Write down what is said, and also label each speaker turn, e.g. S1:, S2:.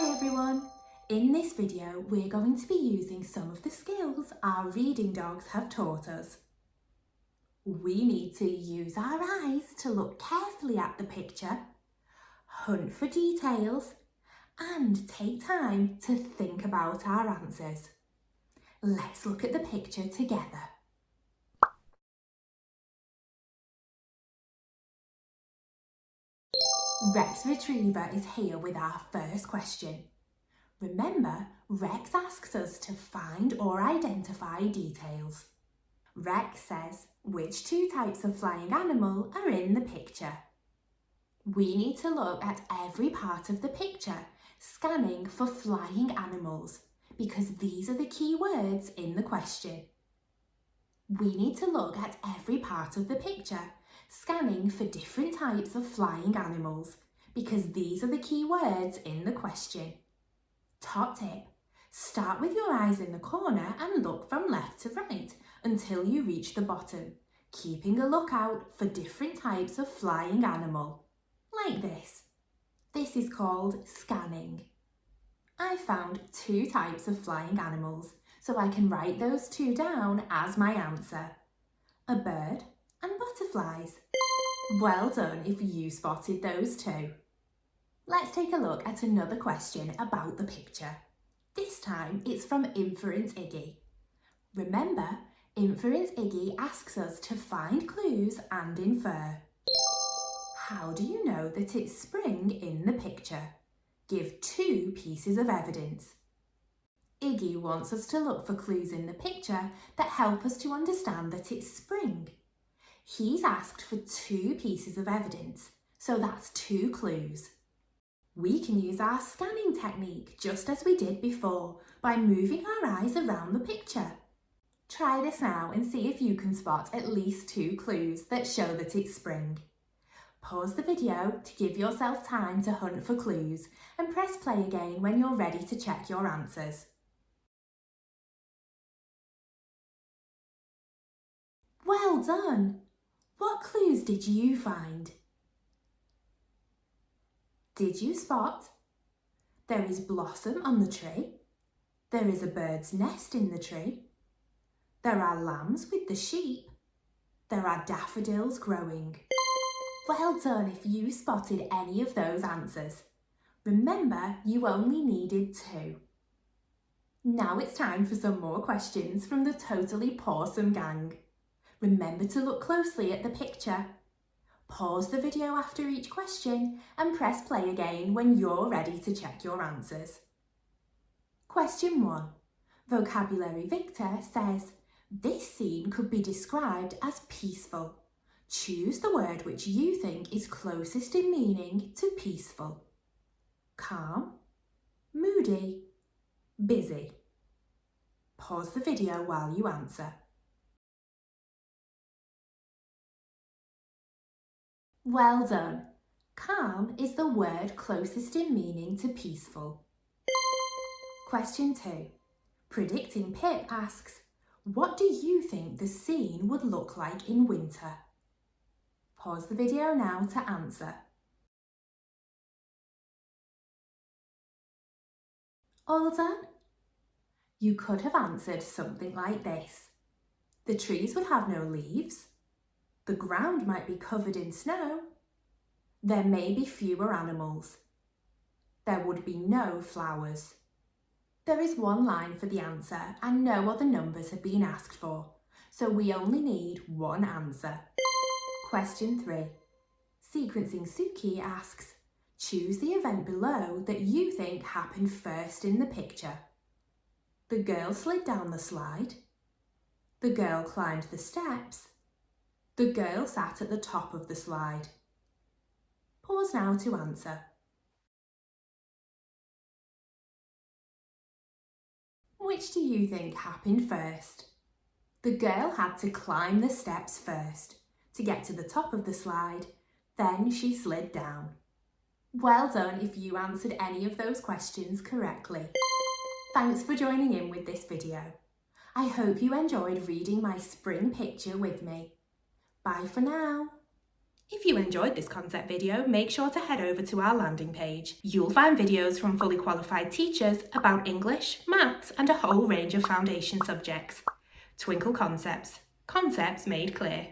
S1: Hi everyone! In this video we're going to be using some of the skills our reading dogs have taught us. We need to use our eyes to look carefully at the picture, hunt for details and take time to think about our answers. Let's look at the picture together. Rex Retriever is here with our first question. Remember, Rex asks us to find or identify details. Rex says, which two types of flying animal are in the picture? We need to look at every part of the picture, scanning for flying animals, because these are the key words in the question. We need to look at every part of the picture, scanning for different types of flying animals, because these are the key words in the question. Top tip, start with your eyes in the corner and look from left to right until you reach the bottom, keeping a lookout for different types of flying animal, like this. This is called scanning. I found two types of flying animals, so I can write those two down as my answer. A bird and butterflies. Well done if you spotted those two. Let's take a look at another question about the picture. This time it's from Inference Iggy. Remember, Inference Iggy asks us to find clues and infer. How do you know that it's spring in the picture? Give two pieces of evidence. Iggy wants us to look for clues in the picture that help us to understand that it's spring. He's asked for two pieces of evidence, so that's two clues. We can use our scanning technique just as we did before by moving our eyes around the picture. Try this now and see if you can spot at least two clues that show that it's spring. Pause the video to give yourself time to hunt for clues and press play again when you're ready to check your answers. Well done! What clues did you find? Did you spot? There is blossom on the tree. There is a bird's nest in the tree. There are lambs with the sheep. There are daffodils growing. Well done if you spotted any of those answers. Remember, you only needed two. Now it's time for some more questions from the totally Pawsome Gang. Remember to look closely at the picture. Pause the video after each question and press play again when you're ready to check your answers. Question 1. Vocabulary Victor says, this scene could be described as peaceful. Choose the word which you think is closest in meaning to peaceful. Calm, moody, busy. Pause the video while you answer. Well done. Calm is the word closest in meaning to peaceful. Question 2. Predicting Pip asks, what do you think the scene would look like in winter? Pause the video now to answer. All done? You could have answered something like this. The trees would have no leaves. The ground might be covered in snow. There may be fewer animals. There would be no flowers. There is one line for the answer and no other numbers have been asked for, so we only need one answer. Question 3. Sequencing Suki asks, choose the event below that you think happened first in the picture. The girl slid down the slide. The girl climbed the steps. The girl sat at the top of the slide. Pause now to answer. Which do you think happened first? The girl had to climb the steps first to get to the top of the slide, then she slid down. Well done if you answered any of those questions correctly. Thanks for joining in with this video. I hope you enjoyed reading my spring picture with me. Bye for now. If you enjoyed this concept video, make sure to head over to our landing page. You'll find videos from fully qualified teachers about English, maths, and a whole range of foundation subjects. Twinkl Concepts. Concepts made clear.